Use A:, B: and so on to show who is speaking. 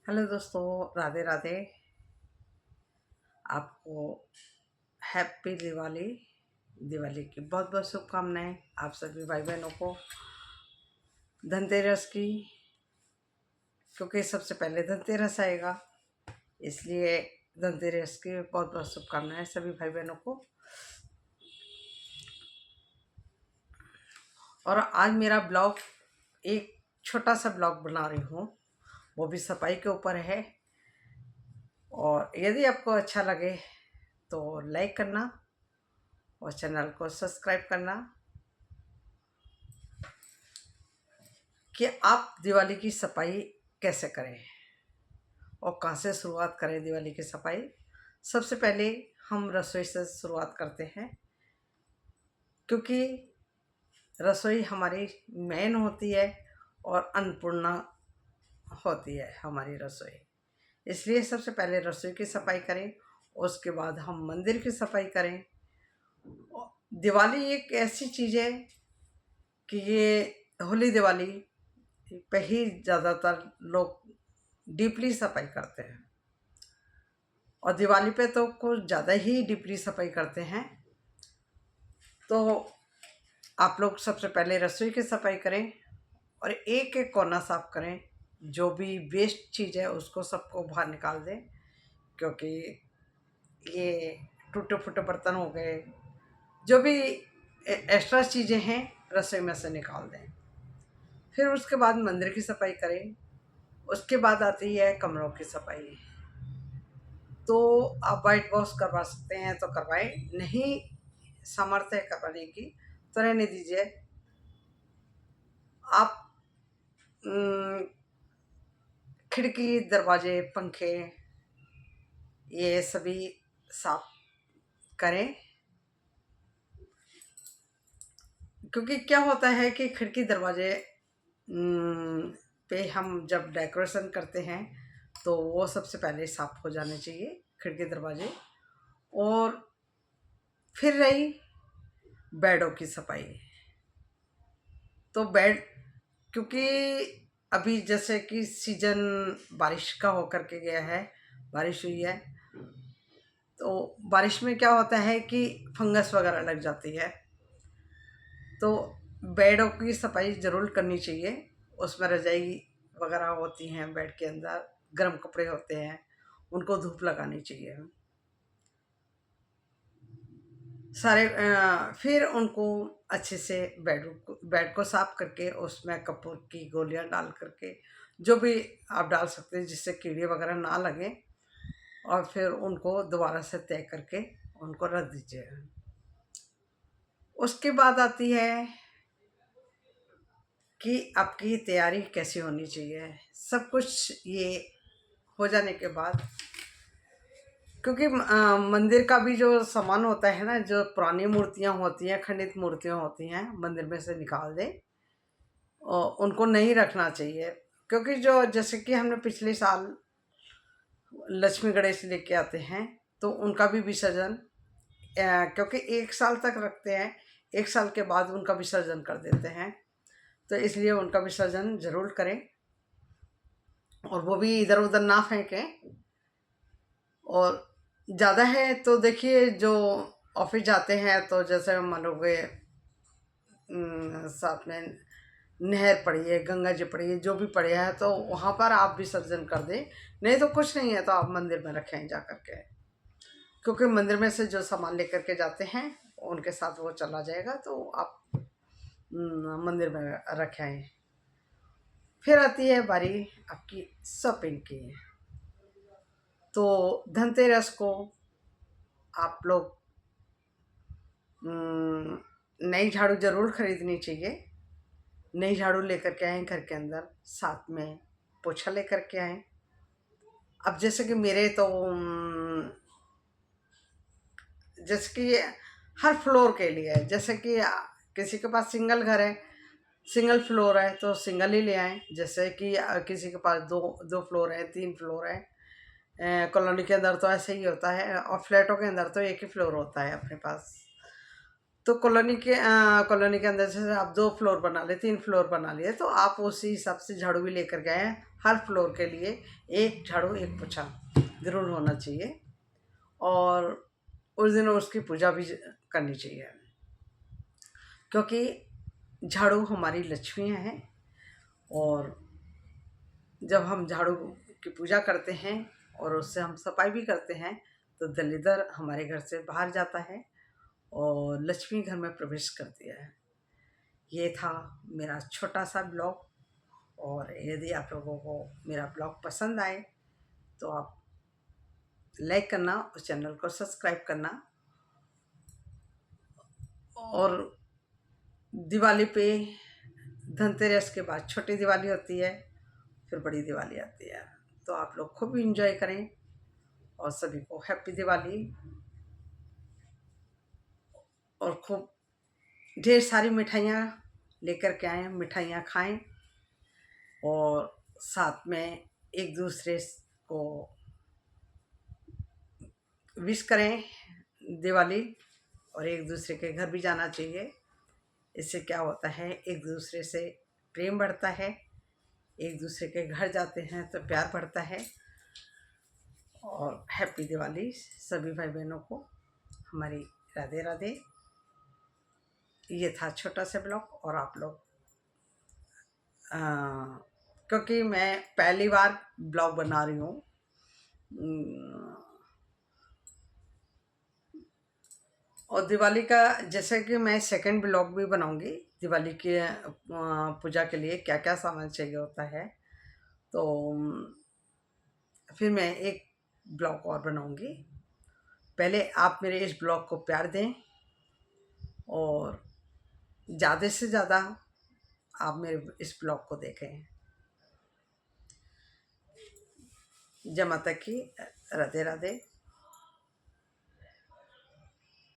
A: Hello दोस्तों, राधे राधे। आपको happy Diwali. Diwali की बहुत बहुत शुभकामनाएं आप सभी भाई बहनों को। धनतेरस की, क्योंकि सबसे पहले धनतेरस आएगा, इसलिए धनतेरस की बहुत बहुत शुभकामनाएं सभी भाई बहनों को। और आज मेरा ब्लॉग, एक छोटा सा ब्लॉग बना रही हूँ, वो भी सफाई के ऊपर है। और यदि आपको अच्छा लगे तो लाइक करना और चैनल को सब्सक्राइब करना कि आप दिवाली की सफाई कैसे करें और कहाँ से शुरुआत करें। दिवाली की सफाई सबसे पहले हम रसोई से शुरुआत करते हैं, क्योंकि रसोई हमारी मेन होती है और अन्नपूर्णा होती है हमारी रसोई। इसलिए सबसे पहले रसोई की सफाई करें, उसके बाद हम मंदिर की सफाई करें। दिवाली एक ऐसी चीज़ है कि ये होली दिवाली पे ही ज़्यादातर लोग डीपली सफाई करते हैं, और दिवाली पे तो कुछ ज़्यादा ही डीपली सफाई करते हैं। तो आप लोग सबसे पहले रसोई की सफाई करें और एक एक कोना साफ करें। जो भी वेस्ट चीज़ है उसको सबको बाहर निकाल दें, क्योंकि ये टूटे फूटे बर्तन हो गए, जो भी एक्स्ट्रा चीज़ें हैं रसोई में से निकाल दें। फिर उसके बाद मंदिर की सफाई करें। उसके बाद आती है कमरों की सफाई। तो आप वाइट वॉश करवा सकते हैं तो करवाएं, नहीं सामर्थ्य है करवाने की तो रहने दीजिए। आप खिड़की, दरवाजे, पंखे ये सभी साफ करें, क्योंकि क्या होता है कि खिड़की दरवाजे पे हम जब डेकोरेशन करते हैं तो वो सबसे पहले साफ हो जाने चाहिए, खिड़की दरवाजे। और फिर रही बेडों की सफाई। तो बेड, क्योंकि अभी जैसे कि सीजन बारिश का होकर के गया है, बारिश हुई है, तो बारिश में क्या होता है कि फंगस वगैरह लग जाती है। तो बेडों की सफाई ज़रूर करनी चाहिए। उसमें रजाई वगैरह होती हैं, बेड के अंदर गर्म कपड़े होते हैं, उनको धूप लगानी चाहिए सारे। फिर उनको अच्छे से बेड को साफ करके उसमें कपूर की गोलियां डाल करके, जो भी आप डाल सकते हैं जिससे कीड़े वगैरह ना लगें, और फिर उनको दोबारा से तय करके उनको रख दीजिए। उसके बाद आती है कि आपकी तैयारी कैसी होनी चाहिए। सब कुछ ये हो जाने के बाद, क्योंकि मंदिर का भी जो सामान होता है ना, जो पुरानी मूर्तियाँ होती हैं, खंडित मूर्तियाँ होती हैं, मंदिर में से निकाल दें और उनको नहीं रखना चाहिए। क्योंकि जो जैसे कि हमने पिछले साल लक्ष्मी गणेश लेके आते हैं तो उनका भी विसर्जन, क्योंकि एक साल तक रखते हैं, एक साल के बाद उनका विसर्जन कर देते हैं, तो इसलिए उनका विसर्जन ज़रूर करें और वो भी इधर उधर ना फेंकें। और ज़्यादा है तो देखिए, जो ऑफिस जाते हैं तो जैसे मान लो गए साथ में नहर पड़ी है, गंगा जी पड़ी है, जो भी पड़ी है तो वहाँ पर आप विसर्जन कर दें। नहीं तो कुछ नहीं है तो आप मंदिर में रखें जा करके, क्योंकि मंदिर में से जो सामान लेकर के जाते हैं उनके साथ वो चला जाएगा, तो आप मंदिर में रखें। फिर आती है बारी आपकी शॉपिंग की। तो धनतेरस को आप लोग नई झाड़ू ज़रूर खरीदनी चाहिए। नई झाड़ू लेकर के आएँ घर के अंदर, साथ में पोछा लेकर के आएँ। अब जैसे कि मेरे तो जैसे कि हर फ्लोर के लिए है, जैसे कि किसी के पास सिंगल घर है, सिंगल फ्लोर है तो सिंगल ही ले आएँ। जैसे कि किसी के पास दो दो फ्लोर है, 3 फ्लोर है। कॉलोनी के अंदर तो ऐसे ही होता है, और फ्लैटों के अंदर तो एक ही फ्लोर होता है अपने पास। तो कॉलोनी के अंदर जैसे आप 2 फ्लोर बना लिए, 3 फ्लोर बना लिए, तो आप उसी हिसाब से झाड़ू भी लेकर गए हैं हर फ्लोर के लिए एक झाड़ू एक पोछा ज़रूर होना चाहिए, और उस दिन उसकी पूजा भी करनी चाहिए, क्योंकि झाड़ू हमारी लक्ष्मियाँ हैं। और जब हम झाड़ू की पूजा करते हैं और उससे हम सफाई भी करते हैं तो दलिदर हमारे घर से बाहर जाता है और लक्ष्मी घर में प्रवेश करती है। ये था मेरा छोटा सा ब्लॉग, और यदि आप लोगों को मेरा ब्लॉग पसंद आए तो आप लाइक करना और चैनल को सब्सक्राइब करना। और दिवाली पे धनतेरस के बाद छोटी दिवाली होती है, फिर बड़ी दिवाली आती है, तो आप लोग खूब इंजॉय करें और सभी को हैप्पी दिवाली। और खूब ढेर सारी मिठाइयाँ लेकर के आएँ, मिठाइयाँ खाएं और साथ में एक दूसरे को विश करें दिवाली, और एक दूसरे के घर भी जाना चाहिए। इससे क्या होता है, एक दूसरे से प्रेम बढ़ता है, एक दूसरे के घर जाते हैं तो प्यार बढ़ता है। और हैप्पी दिवाली सभी भाई बहनों को, हमारी राधे राधे। ये था छोटा सा ब्लॉग। और आप लोग क्योंकि मैं पहली बार ब्लॉग बना रही हूँ, और दिवाली का जैसे कि मैं सेकंड ब्लॉग भी बनाऊंगी दिवाली के पूजा के लिए क्या क्या सामान चाहिए होता है, तो फिर मैं एक ब्लॉग और बनाऊंगी। पहले आप मेरे इस ब्लॉग को प्यार दें और ज़्यादा से ज़्यादा आप मेरे इस ब्लॉग को देखें। जय माता की, राधे राधे।